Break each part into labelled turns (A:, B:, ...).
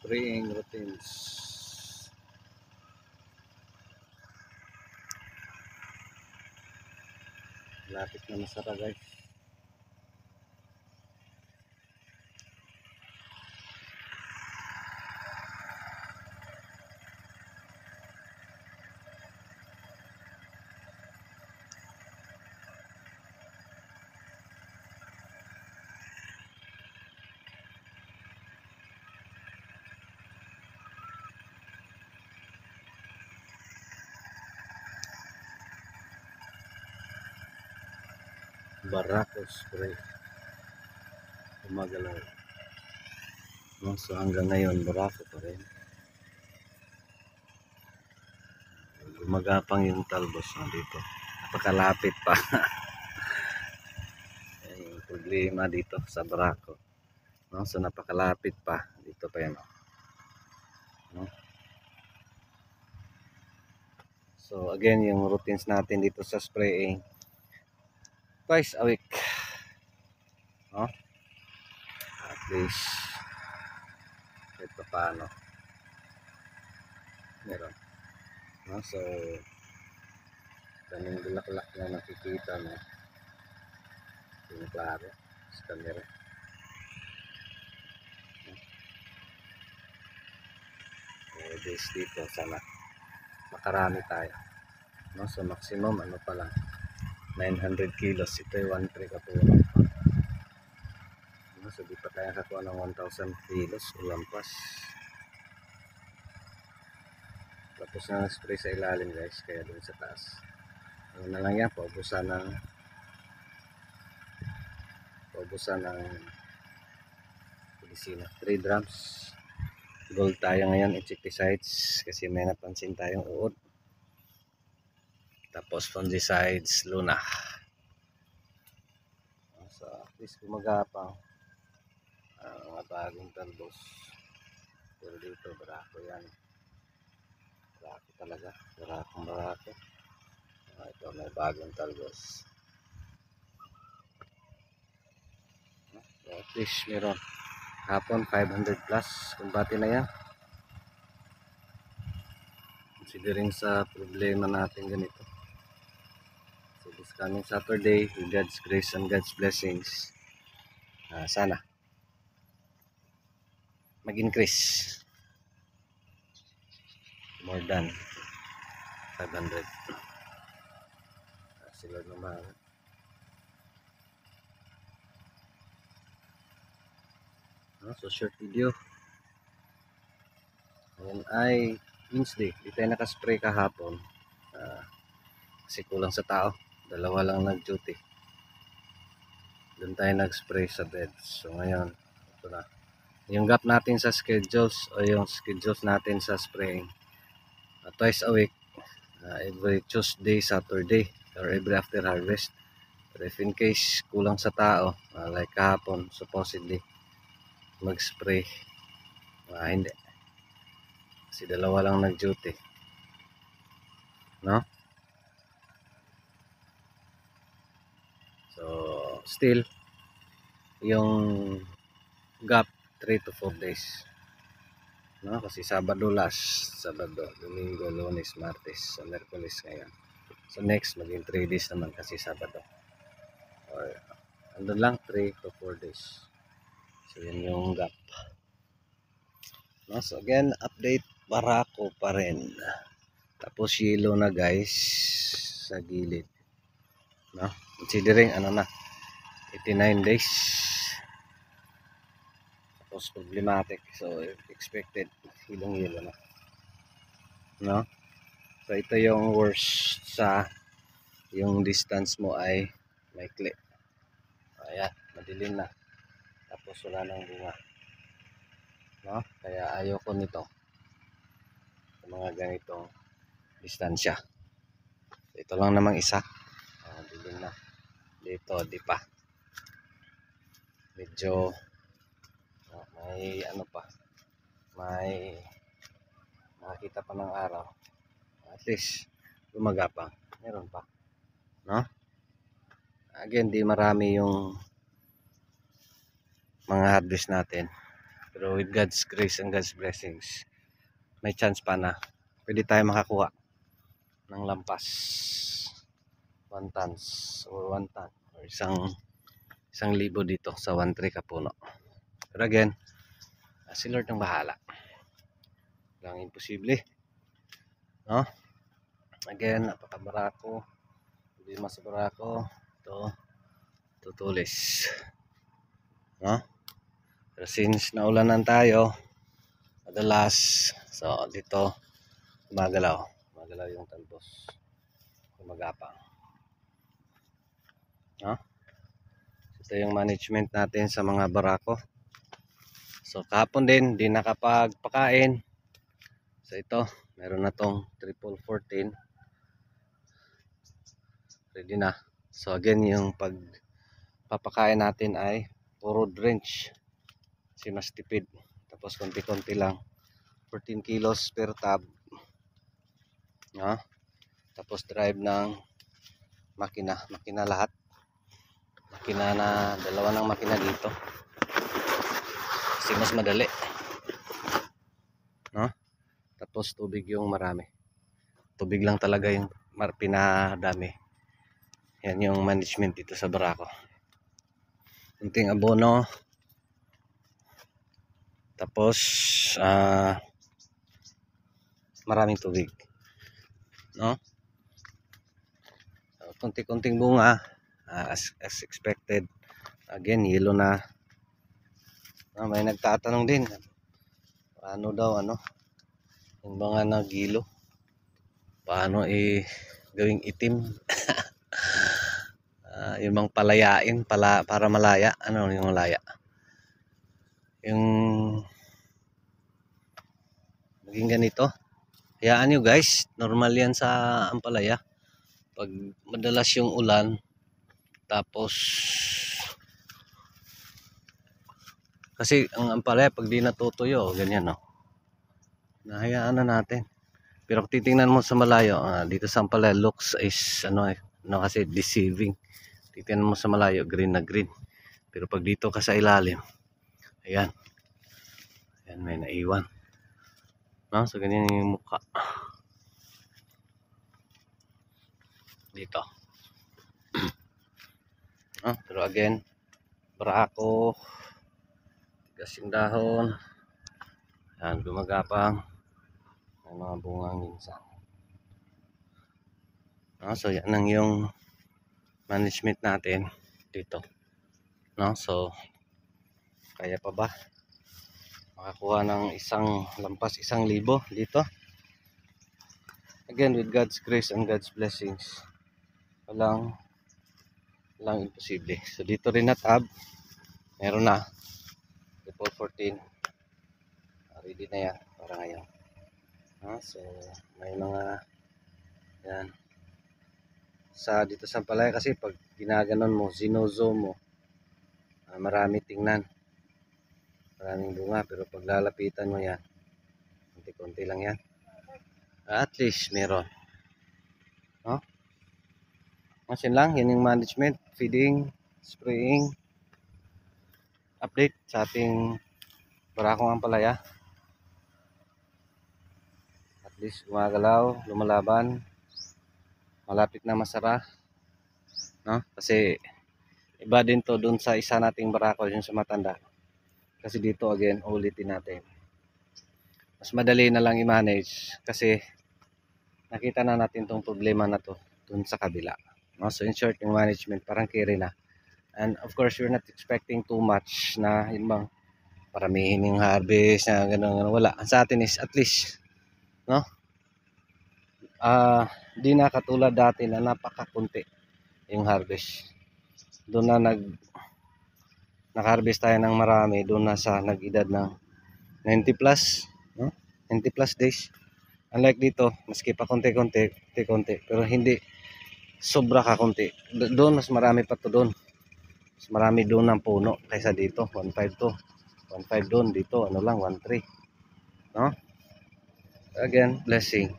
A: spraying routines. Lapit na masara guys. Barako spray. Gumagalaw. No, so hanggang ngayon barako pa rin. Gumagapang yung talbos na dito. Napakalapit pa. Yung problema dito sa barako. No, so napakalapit pa. Dito pa yan. No? So again, yung routines natin dito sa spraying. Twice a week. No? At least ito paano meron, no? So daming bulaklak na nakikita mo yung klaro sa camera. So this dito sana makarami tayo, no? So maximum ano pa lang 900 kilos. Ito yung 1 tray katulong pa, no? So di pa tayo kakuha ng 1,000 kilos ulampas. Tapos na spray sa ilalim guys, kaya dun sa taas ano na lang yan, paubusan ng medisina. 3 drums. Gold tayo ngayon, insecticides kasi may napansin tayong uod. Tapos fungicides, Luna. So at least gumagapang mga bagong talbos. Pero dito barako yan. Barako talaga, barako. Ito may bagong talbos. So at least meron hapon 500 plus kumbati na yan, considering sa problema natin ganito. So this coming Saturday, with God's grace and God's blessings, sana mag-increase more than 500. Sila naman. So short video. Ngayon ay Wednesday. Di tayo nakaspray kahapon. Kasi kulang sa tao. 2 lang nag-duty. Doon tayo nag-spray sa bed. So ngayon, ito na. Yung gap natin sa schedules o yung schedules natin sa spraying. Twice a week. Every Tuesday, Saturday. Or every after harvest. But if in case kulang sa tao, like kahapon, supposedly, mag-spray. Hindi. Kasi 2 lang nag-duty. No? So, still, yung gap 3 to 4 days. No? Kasi Sabado, Domingo, Lunes, Martes, so Merkulis ngayon. So next, maging 3 days naman kasi Sabado. Or, andun lang 3 to 4 days. So, yun yung gap. No? So, again, update, barako pa rin. Tapos, yellow na guys, sa gilid. No? Considering, 89 days. Tapos, problematic. So, expected, hilong-hilo na. No? So, ito yung worst sa yung distance mo ay maikli. Ayan, madilim na. Tapos wala nang bunga. No? Kaya ayoko nito. Sa mga ganitong distansya. Ito lang namang isa. Dilim na. Dito, di pa. Medyo may pa. May nakakita pa ng araw. At least gumagapang. Meron pa. No? Again, di marami yung mga harvest natin. Pero with God's grace and God's blessings, may chance pa na pwede tayo makakuha ng lampas 1 tons or 1 ton or isang libo dito sa 1 tree kapuno. Pero again, si Lord ang bahala. Walang imposible, no? Again, napakabarako, hindi mas barako ito, tutulis, no? Pero since naulanan tayo madalas, so dito gumagalaw yung talbos, gumagapang, no? Ito yung management natin sa mga barako. So kahapon din di nakapagpakain, so ito meron na tong triple 14 ready na. So again, yung pagpapakain natin ay puro drench kasi mas tipid, tapos konti-konti lang, 14 kilos per tab, no? Tapos drive ng makina lahat, makina na dalawa ng makina dito kasi mas madali, no? Tapos tubig yung marami, tubig lang talaga yung pinadami. Yan yung management dito sa barako, kunting abono, tapos maraming tubig, no? So, kunti-kunting bunga, as expected. Again, yellow na. May nagtatanong din paano daw yung mga nagilo, paano gawing itim. Yung bang palayain para malaya, yung malaya, yung maging ganito. Hayaan nyo guys, normal yan sa ampalaya. Pag madalas yung ulan, tapos kasi ang ampalaya pag di natutuyo, ganyan, no? Nahayaan na natin. Pero kung titingnan mo sa malayo, dito sa ampalaya looks is kasi deceiving. Titingnan mo sa malayo, green na green. Pero pag dito ka sa ilalim, ayan, may naiwan, no? So ganyan yung mukha dito. Pero again, barako, tigas yung dahon, ayan, gumagapang, may mga bungang minsan, no? So yan ang yung management natin dito, no? So kaya pa ba makakuha ng lampas 1,000 dito? Again, with God's grace and God's blessings, walang imposible. So dito rin na tab, meron na triple 14, ready na yan para ngayon. So may mga yan dito sa palaya, kasi pag ginaganon mo, zinozoom mo, marami tingnan, maraming bunga. Pero pag lalapitan mo yan, konti-konti lang yan, at least meron, no? Masin lang, yun yung management, feeding, spraying, update sa ating barakong ampalaya. At least gumagalaw, lumalaban, malapit na masara, no? Kasi iba din to dun sa isa nating barako, yung sa matanda. Kasi dito again, ulitin natin, mas madali na lang i-manage kasi nakita na natin tong problema na to dun sa kabila, no? So in short, yung management parang carry na. And of course, you're not expecting too much na yun bang paramihin yung harvest na gano'n. Wala. Sa atin is at least, no? Di na katulad dati na napakakunti yung harvest. Doon na nag-harvest tayo ng marami, doon na sa nag-edad ng 90 plus, no? 90 plus days. Unlike dito, maski pa konti-konti, pero hindi sobra kakunti. Doon mas marami pa to doon. Mas marami doon ng puno kaysa dito. 1.5 to. 1.5 doon, dito lang 1.3, no? Again, blessing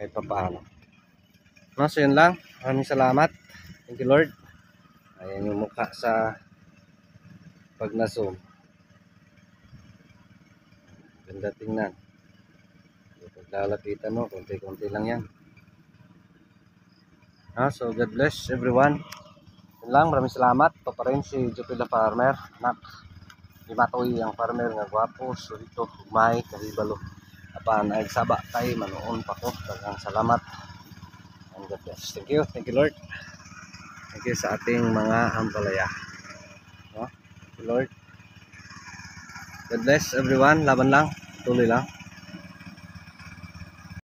A: kahit pa paano, no? So yun lang, maraming salamat, thank you Lord. Ayan yung mukha sa pag na zoom. Ganda tingnan. Paglalapitan mo, konti-konti lang yan. So God bless everyone. Yun lang, maraming salamat. Ito pa rin si Jupila Farmer. Anak, Matoy ang farmer nga gwapo. So dito, may kahibalo. Apan, ay saba tayo, manoon pa ko. Daghang salamat. And God bless. Thank you Lord. Thank you sa ating mga ampalaya. Thank you Lord. God bless everyone. Laban lang. Tuloy lang.